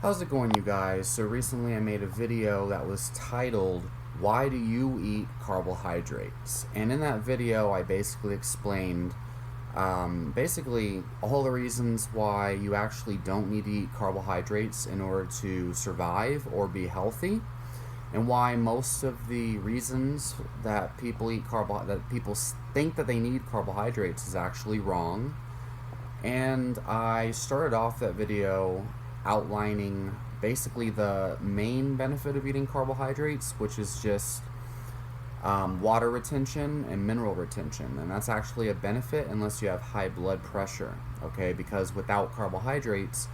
How's it going, you guys? So recently I made a video that was titled, "Why Do You Eat Carbohydrates?" And in that video I basically explained basically all the reasons why you actually don't need to eat carbohydrates in order to survive or be healthy, and why most of the reasons that people think that they need carbohydrates is actually wrong. And I started off that video outlining basically the main benefit of eating carbohydrates, which is just water retention and mineral retention. And that's actually a benefit unless you have high blood pressure, okay? Because without carbohydrates,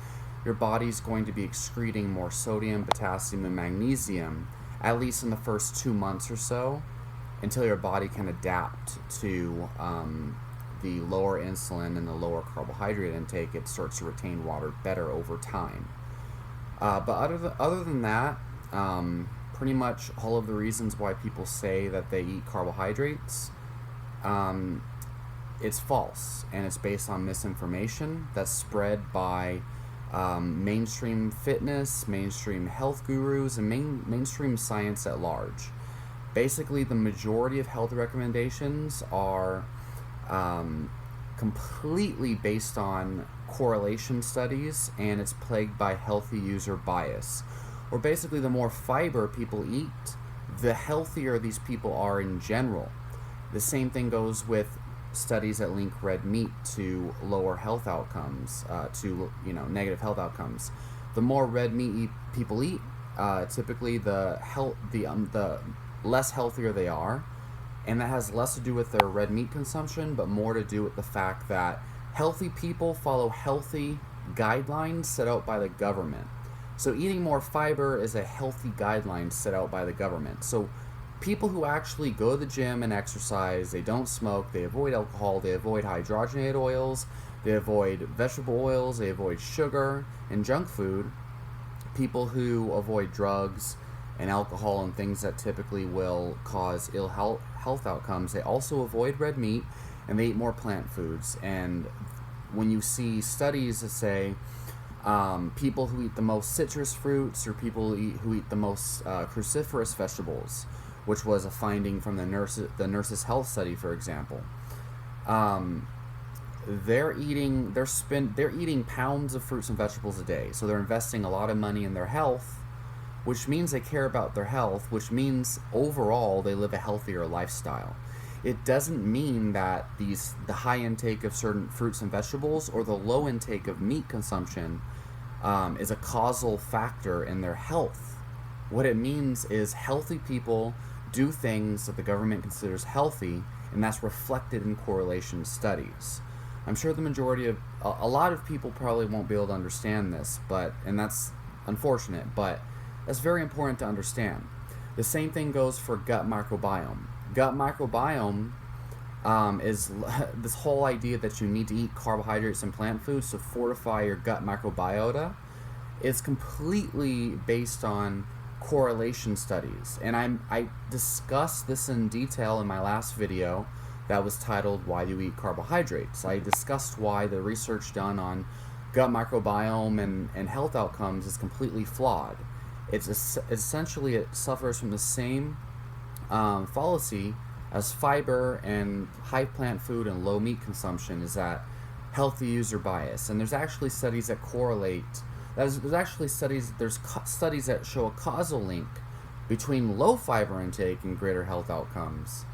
your body's going to be excreting more sodium, potassium, and magnesium, at least in the first 2 months or so, until your body can adapt to the lower insulin and the lower carbohydrate intake. It starts to retain water better over time. But other than that, pretty much all of the reasons why people say that they eat carbohydrates, it's false, and it's based on misinformation that's spread by mainstream fitness, mainstream health gurus, and mainstream science at large. Basically, the majority of health recommendations are completely based on correlation studies, and it's plagued by healthy user bias. Or basically, the more fiber people eat, the healthier these people are in general. The same thing goes with studies that link red meat to lower health outcomes, to negative health outcomes. The more red meat people eat, typically the less healthier they are. And that has less to do with their red meat consumption, but more to do with the fact that healthy people follow healthy guidelines set out by the government. So eating more fiber is a healthy guideline set out by the government. So people who actually go to the gym and exercise, they don't smoke, they avoid alcohol, they avoid hydrogenated oils, they avoid vegetable oils, they avoid sugar and junk food. People who avoid drugs and alcohol and things that typically will cause ill health outcomes, they also avoid red meat, and they eat more plant foods. And when you see studies that say people who eat the most citrus fruits, or people who eat the most cruciferous vegetables, which was a finding from the nurses health study, for example, they're eating pounds of fruits and vegetables a day. So they're investing a lot of money in their health, which means they care about their health, which means overall they live a healthier lifestyle. It doesn't mean that the high intake of certain fruits and vegetables or the low intake of meat consumption is a causal factor in their health. What it means is healthy people do things that the government considers healthy, and that's reflected in correlation studies. I'm sure a lot of people probably won't be able to understand this, and that's unfortunate, but that's very important to understand. The same thing goes for gut microbiome. Gut microbiome is this whole idea that you need to eat carbohydrates and plant foods to fortify your gut microbiota. It's completely based on correlation studies. And I discussed this in detail in my last video that was titled, "Why Do You Eat Carbohydrates?" I discussed why the research done on gut microbiome and health outcomes is completely flawed. Essentially, it suffers from the same fallacy as fiber and high plant food and low meat consumption, is that healthy user bias. And there's actually studies that correlate. There's studies that show a causal link between low fiber intake and greater health outcomes,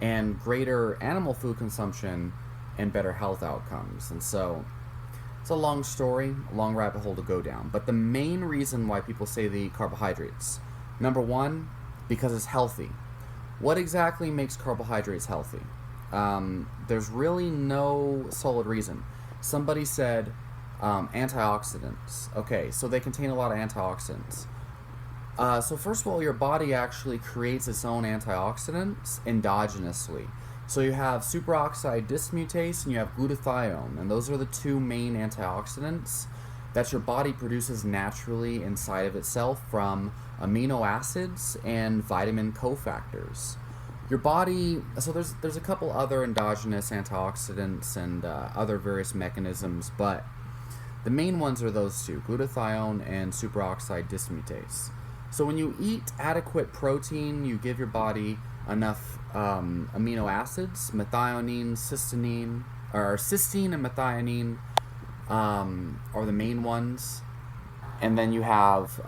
and greater animal food consumption and better health outcomes. And so it's a long story, a long rabbit hole to go down. But the main reason why people say they eat carbohydrates, number one, because it's healthy. What exactly makes carbohydrates healthy? There's really no solid reason. Somebody said antioxidants. Okay, so they contain a lot of antioxidants. So first of all, your body actually creates its own antioxidants endogenously. So you have superoxide dismutase and you have glutathione, and those are the two main antioxidants that your body produces naturally inside of itself from amino acids and vitamin cofactors. Your body, so there's a couple other endogenous antioxidants and other various mechanisms, but The main ones are those two, glutathione and superoxide dismutase. So when you eat adequate protein, you give your body enough amino acids, methionine, cysteine, or cysteine and methionine are the main ones. And then you have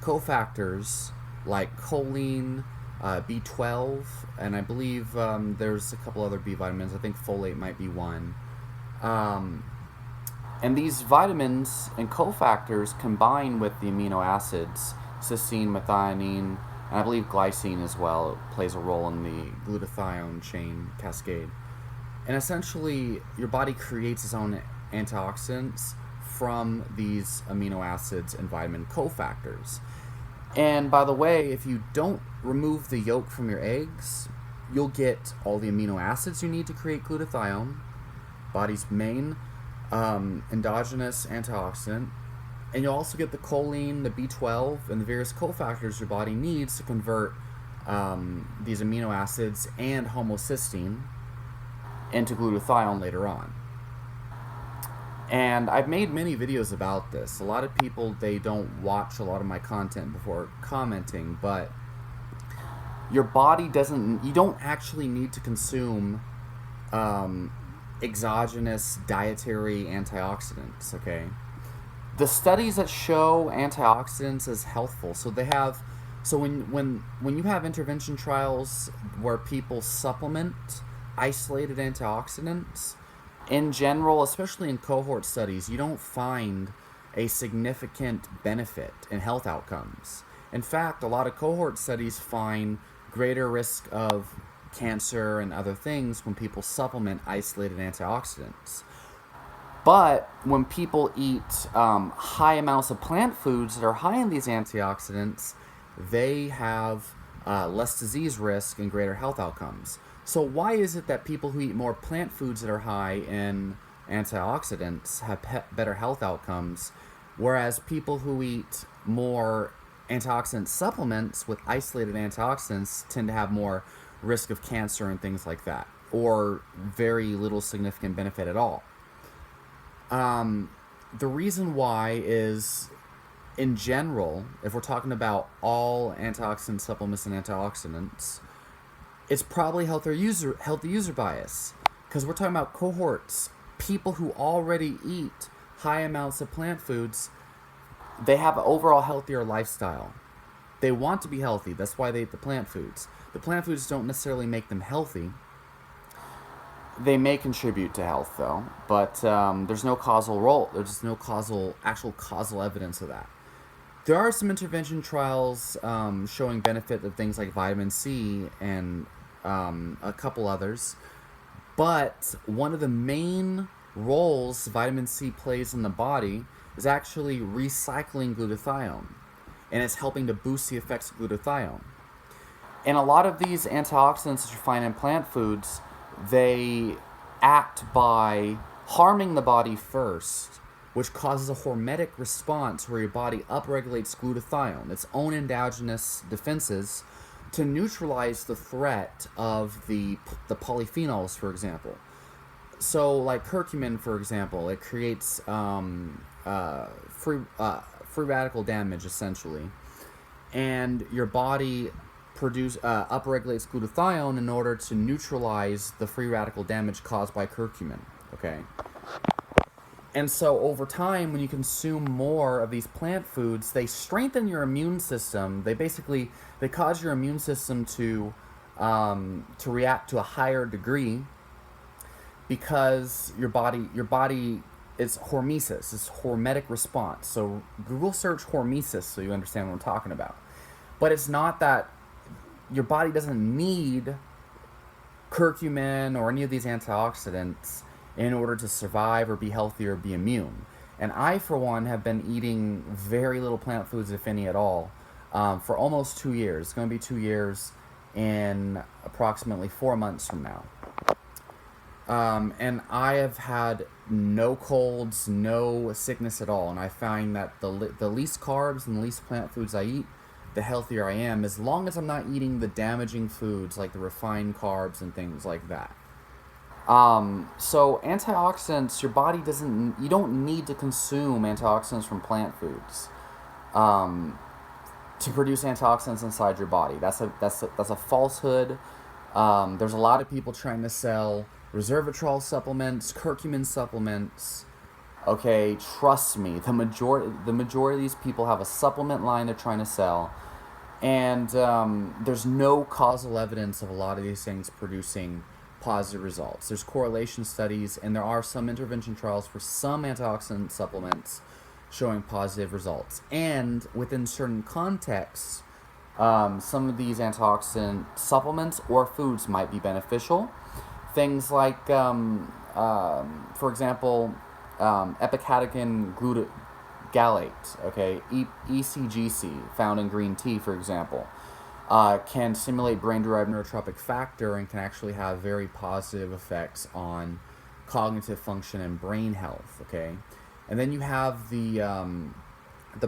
cofactors like choline, B12, and I believe there's a couple other B vitamins. I think folate might be one. And these vitamins and cofactors combine with the amino acids, cysteine, methionine, and I believe glycine as well. It plays a role in the glutathione chain cascade. And essentially, your body creates its own antioxidants from these amino acids and vitamin cofactors. And by the way, if you don't remove the yolk from your eggs, you'll get all the amino acids you need to create glutathione, body's main endogenous antioxidant, and you'll also get the choline, the B12, and the various cofactors your body needs to convert these amino acids and homocysteine into glutathione later on. And I've made many videos about this. A lot of people, they don't watch a lot of my content before commenting, but your body doesn't, you don't actually need to consume exogenous dietary antioxidants, okay? The studies that show antioxidants as healthful, so they have, so when you have intervention trials where people supplement isolated antioxidants, in general, especially in cohort studies, you don't find a significant benefit in health outcomes. In fact, a lot of cohort studies find greater risk of cancer and other things when people supplement isolated antioxidants. But when people eat high amounts of plant foods that are high in these antioxidants, they have less disease risk and greater health outcomes. So why is it that people who eat more plant foods that are high in antioxidants have better health outcomes, whereas people who eat more antioxidant supplements with isolated antioxidants tend to have more risk of cancer and things like that, or very little significant benefit at all? The reason why is, in general, if we're talking about all antioxidant supplements and antioxidants, it's probably healthy user bias, because we're talking about cohorts, people who already eat high amounts of plant foods. They have an overall healthier lifestyle. They want to be healthy. That's why they eat the plant foods. The plant foods don't necessarily make them healthy. They may contribute to health, though, but there's no causal role. There's no actual causal evidence of that. There are some intervention trials showing benefit of things like vitamin C and a couple others, but one of the main roles vitamin C plays in the body is actually recycling glutathione, and it's helping to boost the effects of glutathione. And a lot of these antioxidants that you find in plant foods, they act by harming the body first, which causes a hormetic response where your body upregulates glutathione, its own endogenous defenses, to neutralize the threat of the polyphenols, for example. So, like curcumin, for example, it creates free radical damage, essentially, and your body upregulates glutathione in order to neutralize the free radical damage caused by curcumin. Okay. And so over time, when you consume more of these plant foods, they strengthen your immune system. They cause your immune system to react to a higher degree, because your body is hormesis, it's hormetic response. So Google search hormesis so you understand what I'm talking about. But it's not that your body doesn't need curcumin or any of these antioxidants in order to survive or be healthy or be immune. And I, for one, have been eating very little plant foods, if any at all, for almost 2 years. It's going to be 2 years in approximately 4 months from now. And I have had no colds, no sickness at all. And I find that the least carbs and the least plant foods I eat, the healthier I am, as long as I'm not eating the damaging foods like the refined carbs and things like that. So antioxidants, your body doesn't, you don't need to consume antioxidants from plant foods um, to produce antioxidants inside your body. That's a falsehood. There's a lot of people trying to sell resveratrol supplements, curcumin supplements. Okay, trust me, the majority of these people have a supplement line they're trying to sell, and there's no causal evidence of a lot of these things producing positive results. There's correlation studies, and there are some intervention trials for some antioxidant supplements showing positive results. And within certain contexts, some of these antioxidant supplements or foods might be beneficial. Things like, for example, epicatechin gallate, okay, ECGC, found in green tea, for example, can stimulate brain-derived neurotropic factor and can actually have very positive effects on cognitive function and brain health, okay? And then you have the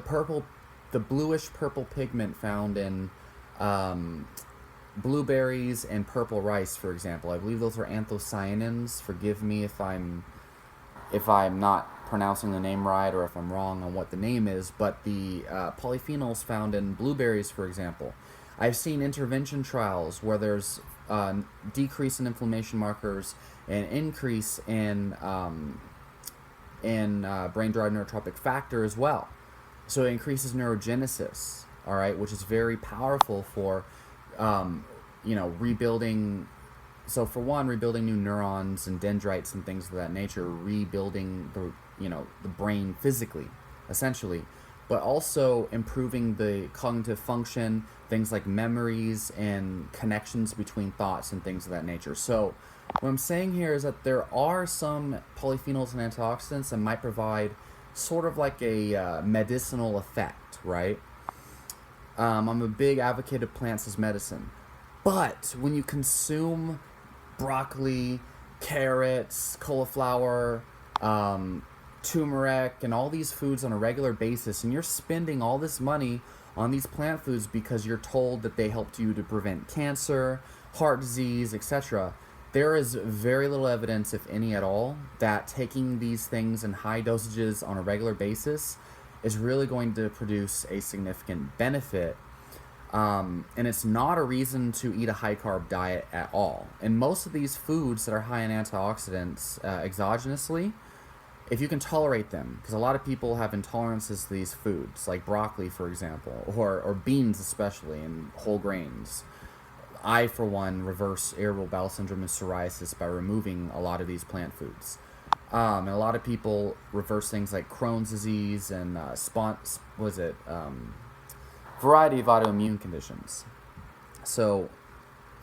purple, the bluish purple pigment found in blueberries and purple rice, for example. I believe those are anthocyanins. Forgive me if I'm not pronouncing the name right or if I'm wrong on what the name is, but the polyphenols found in blueberries, for example. I've seen intervention trials where there's decrease in inflammation markers and increase in brain-derived neurotropic factor as well. So it increases neurogenesis, all right, which is very powerful for, rebuilding. So for one, rebuilding new neurons and dendrites and things of that nature, rebuilding the brain physically, essentially, but also improving the cognitive function, things like memories and connections between thoughts and things of that nature. So what I'm saying here is that there are some polyphenols and antioxidants that might provide sort of like a medicinal effect, right? I'm a big advocate of plants as medicine. But when you consume broccoli, carrots, cauliflower, turmeric, and all these foods on a regular basis, and you're spending all this money on these plant foods because you're told that they helped you to prevent cancer, heart disease, etc., there is very little evidence, if any at all, that taking these things in high dosages on a regular basis is really going to produce a significant benefit. And it's not a reason to eat a high carb diet at all. And most of these foods that are high in antioxidants exogenously, if you can tolerate them, because a lot of people have intolerances to these foods, like broccoli, for example, or beans especially, and whole grains. I, for one, reverse irritable bowel syndrome and psoriasis by removing a lot of these plant foods. And a lot of people reverse things like Crohn's disease and variety of autoimmune conditions. So,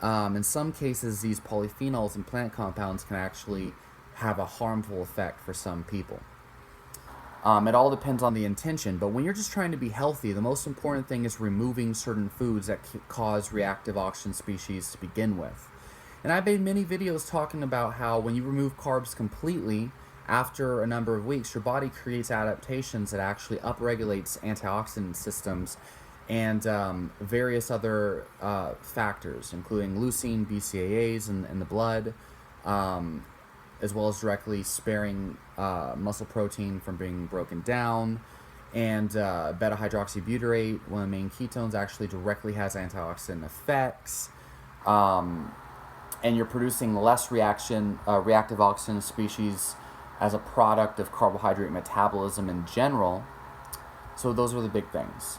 in some cases, these polyphenols and plant compounds can actually have a harmful effect for some people. It all depends on the intention, but when you're just trying to be healthy, the most important thing is removing certain foods that cause reactive oxygen species to begin with. And I've made many videos talking about how when you remove carbs completely, after a number of weeks, your body creates adaptations that actually upregulates antioxidant systems and various other factors, including leucine, BCAAs in the blood, as well as directly sparing muscle protein from being broken down. And beta-hydroxybutyrate, one of the main ketones, actually directly has antioxidant effects. And you're producing less reactive oxygen species as a product of carbohydrate metabolism in general. So those are the big things.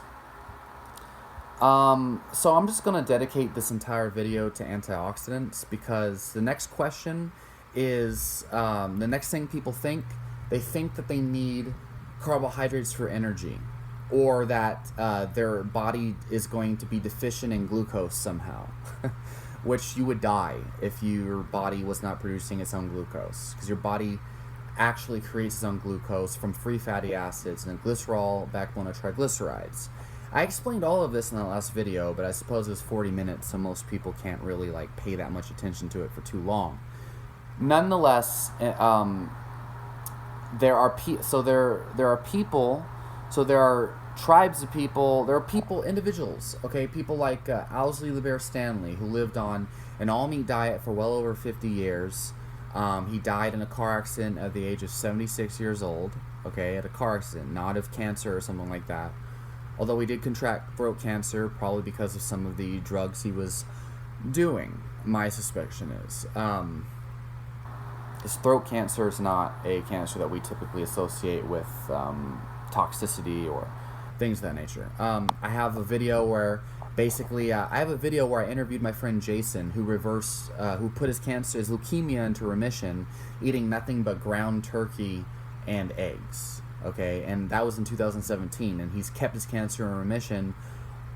So I'm just going to dedicate this entire video to antioxidants because the next question is the next thing people think. They think that they need carbohydrates for energy, or that their body is going to be deficient in glucose somehow, which you would die if your body was not producing its own glucose, because your body actually creates its own glucose from free fatty acids and glycerol, backbone of triglycerides. I explained all of this in the last video, but I suppose it's 40 minutes, so most people can't really pay that much attention to it for too long. Nonetheless, there are tribes of people, there are people, individuals, okay, people like Owsley LeBaire Stanley, who lived on an all-meat diet for well over 50 years, He died in a car accident at the age of 76 years old. Okay, at a car accident, not of cancer or something like that. Although he did contract throat cancer, probably because of some of the drugs he was doing. My suspicion is. His throat cancer is not a cancer that we typically associate with toxicity or things of that nature. I have a video where I interviewed my friend Jason, who put his leukemia into remission, eating nothing but ground turkey and eggs. Okay, and that was in 2017, and he's kept his cancer in remission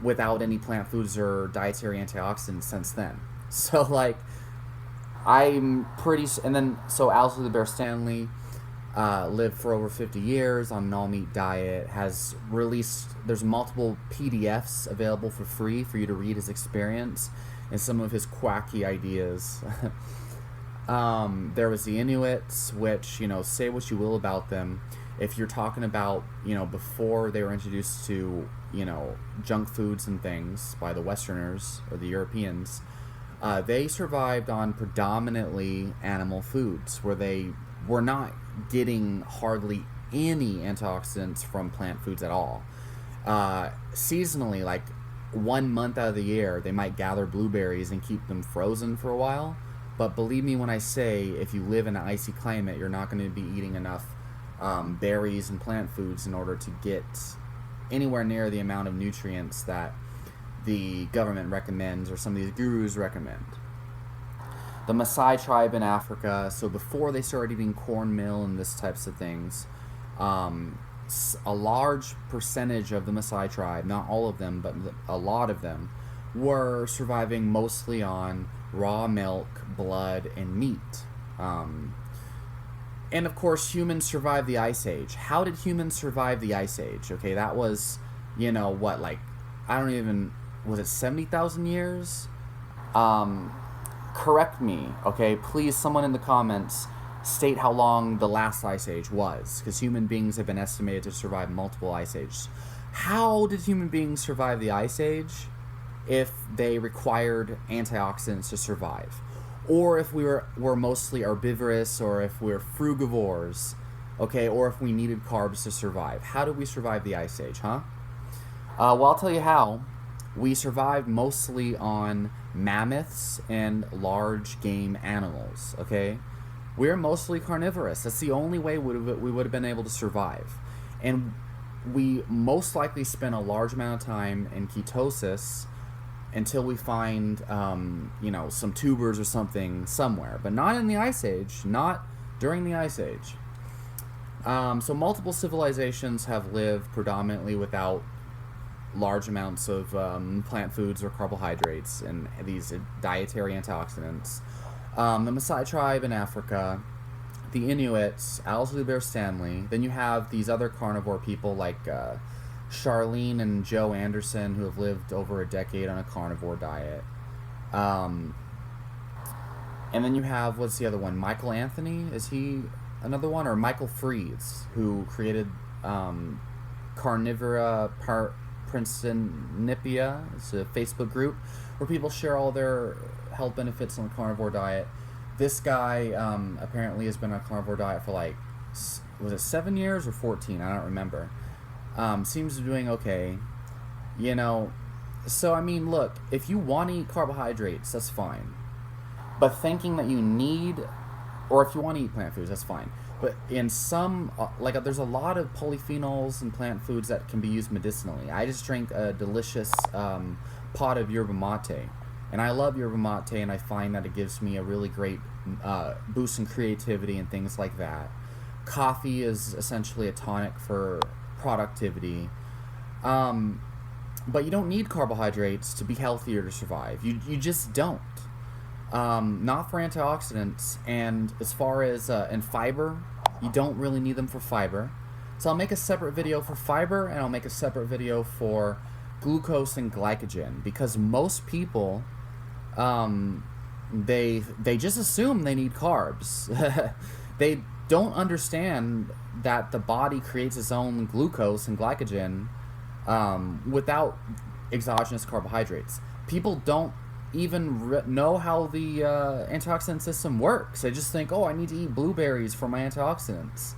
without any plant foods or dietary antioxidants since then. So like, so Owsley the Bear Stanley lived for over 50 years on an all-meat diet, there's multiple PDFs available for free for you to read his experience and some of his quacky ideas. There was the Inuits, which, say what you will about them. If you're talking about, before they were introduced to, junk foods and things by the Westerners or the Europeans, they survived on predominantly animal foods, where they were not getting hardly any antioxidants from plant foods at all. Seasonally, like 1 month out of the year, they might gather blueberries and keep them frozen for a while. But believe me when I say, if you live in an icy climate, you're not going to be eating enough berries and plant foods in order to get anywhere near the amount of nutrients that the government recommends or some of these gurus recommend. The Maasai tribe in Africa, so before they started eating cornmeal and this types of things, a large percentage of the Maasai tribe, not all of them, but a lot of them, were surviving mostly on raw milk, blood, and meat. And of course, humans survived the Ice Age. How did humans survive the Ice Age? Okay, that was, was it 70,000 years? Correct me, okay? Please, someone in the comments, state how long the last Ice Age was, because human beings have been estimated to survive multiple Ice Ages. How did human beings survive the Ice Age if they required antioxidants to survive? Or if we're mostly herbivorous, or if we're frugivores, okay, or if we needed carbs to survive. How did we survive the Ice Age, huh? Well, I'll tell you how. We survived mostly on mammoths and large game animals, okay? We're mostly carnivorous. That's the only way we would have been able to survive. And we most likely spent a large amount of time in ketosis until we find, some tubers or something somewhere. But not in the Ice Age, not during the Ice Age. So multiple civilizations have lived predominantly without large amounts of plant foods or carbohydrates and these dietary antioxidants. The Maasai tribe in Africa, the Inuits, Owsley the Bear Stanley. Then you have these other carnivore people like Charlene and Joe Anderson, who have lived over a decade on a carnivore diet. And then you have, what's the other one? Michael Anthony? Is he another one? Or Michael Freeze, who created Carnivora Principia. It's a Facebook group where people share all their health benefits on the carnivore diet. This guy apparently has been on a carnivore diet for was it 7 years or 14? I don't remember. Seems to be doing okay. So look, if you want to eat carbohydrates, that's fine. But thinking that you need, or if you want to eat plant foods, that's fine. But in some, there's a lot of polyphenols in plant foods that can be used medicinally. I just drank a delicious pot of yerba mate. And I love yerba mate, and I find that it gives me a really great boost in creativity and things like that. Coffee is essentially a tonic for productivity. But you don't need carbohydrates to be healthy or to survive. You just don't. Not for antioxidants, and as far as in fiber, you don't really need them for fiber. So I'll make a separate video for fiber, and I'll make a separate video for glucose and glycogen, because most people they just assume they need carbs. They don't understand that the body creates its own glucose and glycogen without exogenous carbohydrates. People don't even know how the antioxidant system works. They just think, oh, I need to eat blueberries for my antioxidants.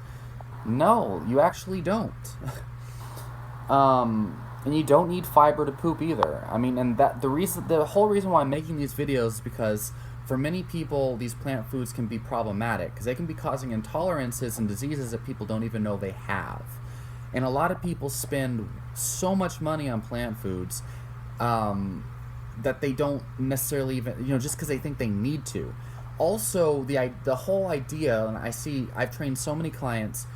No, you actually don't. And you don't need fiber to poop either. I mean, and the whole reason why I'm making these videos is because for many people, these plant foods can be problematic because they can be causing intolerances and diseases that people don't even know they have. And a lot of people spend so much money on plant foods that they don't necessarily even, just because they think they need to. Also, the whole idea, and I've trained so many clients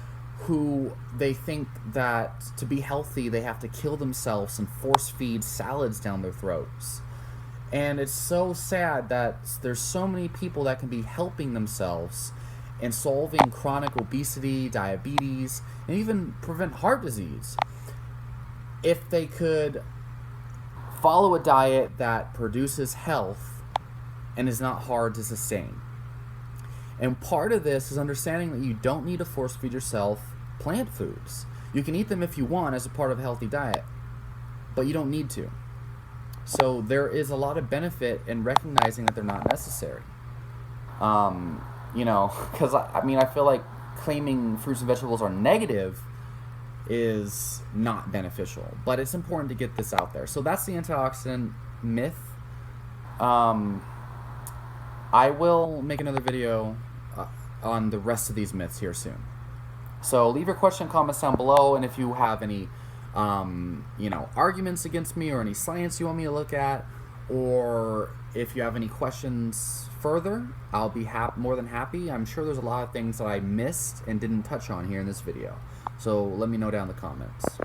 who they think that to be healthy they have to kill themselves and force feed salads down their throats. And it's so sad that there's so many people that can be helping themselves and solving chronic obesity, diabetes, and even prevent heart disease if they could follow a diet that produces health and is not hard to sustain. And part of this is understanding that you don't need to force feed yourself plant foods. You can eat them if you want as a part of a healthy diet, but you don't need to. So there is a lot of benefit in recognizing that they're not necessary. Because I feel like claiming fruits and vegetables are negative is not beneficial, but it's important to get this out there. So that's the antioxidant myth. I will make another video on the rest of these myths here soon. So leave your question, comments down below, and if you have any arguments against me or any science you want me to look at, or if you have any questions further, I'll be more than happy. I'm sure there's a lot of things that I missed and didn't touch on here in this video. So let me know down in the comments.